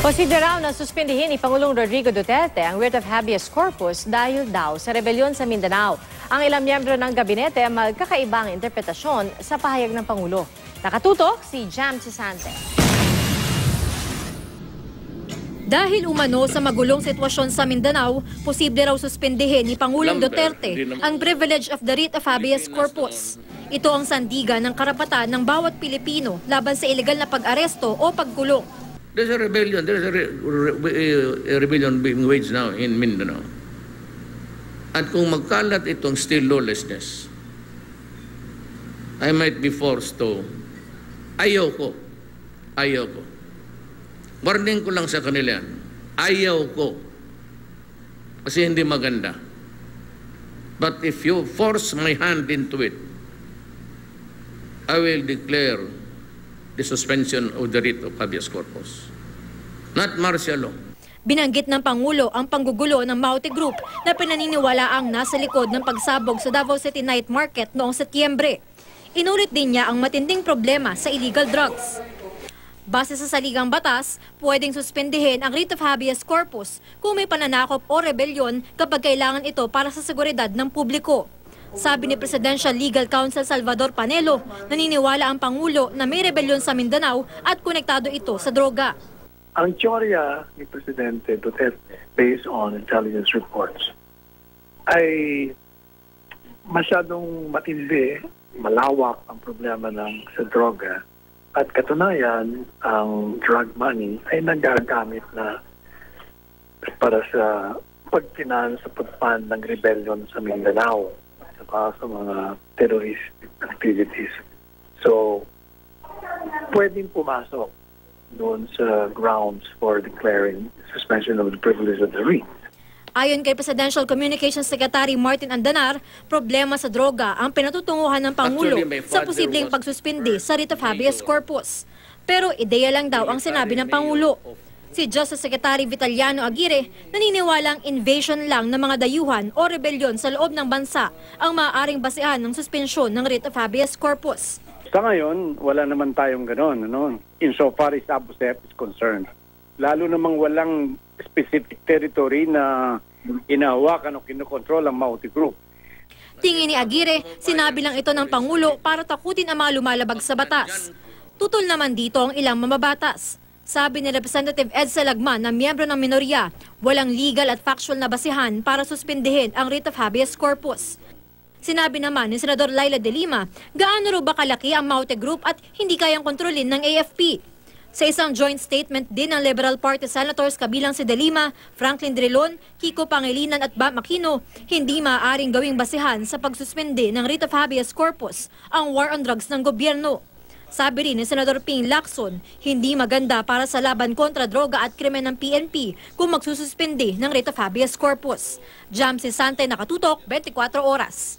Posible raw na suspindihin ni Pangulong Rodrigo Duterte ang writ of habeas corpus dahil daw sa rebelyon sa Mindanao. Ang ilang miyembro ng gabinete magkakaibang interpretasyon sa pahayag ng Pangulo. Nakatutok si Jam Chisante. Dahil umano sa magulong sitwasyon sa Mindanao, posible raw suspindihin ni Pangulong Duterte ang privilege of the writ of habeas corpus. Ito ang sandigan ng karapatan ng bawat Pilipino laban sa ilegal na pag-aresto o pagkulong. There's a rebellion. There's a rebellion being waged now in Mindanao. At kung magkalat itong still lawlessness, I might be forced to, ayoko. Warning ko lang sa kanila yan, ayaw ko. Kasi hindi maganda. But if you force my hand into it, I will declare the suspension of the writ of habeas corpus. Not martial law. Binanggit ng Pangulo ang panggugulo ng Maute Group na pinaniniwalaang nasa likod ng pagsabog sa Davao City Night Market noong Setyembre. Inulit din niya ang matinding problema sa illegal drugs. Base sa saligang batas, pwedeng suspendihin ang writ of habeas corpus kung may pananakop o rebelyon kapag kailangan ito para sa seguridad ng publiko. Sabi ni Presidential Legal Counsel Salvador Panelo, naniniwala ang Pangulo na may rebelyon sa Mindanao at konektado ito sa droga. Ang teorya ni Presidente Duterte based on intelligence reports ay masyadong matindi, malawak ang problema ng sa droga at katunayan ang drug money ay nagagamit na para sa pagpinan sa pagpan ng rebellion sa Mindanao sa mga terroristic activities. So, pwedeng pumasok doon sa grounds for declaring suspension of the privilege of the writ. Ayon kay Presidential Communications Secretary Martin Andanar, problema sa droga ang pinatutunguhan ng Pangulo sa posibleng pagsuspindi sa writ of habeas corpus. Pero ideya lang daw ang sinabi ng Pangulo. Si Justice Secretary Vitaliano Aguirre naniniwalang invasion lang ng mga dayuhan o rebelyon sa loob ng bansa ang maaaring basehan ng suspensyon ng writ of habeas corpus. Sa ngayon, wala naman tayong gano'n, insofar as ABUSEP is concerned. Lalo namang walang specific territory na inahawakan o kinokontrol ang Maute Group. Tingin ni Aguirre, sinabi lang ito ng Pangulo para takutin ang mga lumalabag sa batas. Tutol naman dito ang ilang mamabatas. Sabi ni Representative Ed Salagman na miyembro ng minorya, walang legal at factual na basihan para suspindihin ang writ of habeas corpus. Sinabi naman ni Senador Laila de Lima, gaano ro ba kalaki ang Maute Group at hindi kayang kontrolin ng AFP? Sa isang joint statement din ng Liberal Party Senators kabilang si de Lima, Franklin Drilon, Kiko Pangilinan at Bam Aquino, hindi maaaring gawing basihan sa pagsuspende ng writ of habeas corpus ang war on drugs ng gobyerno. Sabi rin ni Senador Ping Lacson, hindi maganda para sa laban kontra droga at krimen ng PNP kung magsususpende ng writ of habeas corpus. Jam Chisante, nakatutok, 24 oras.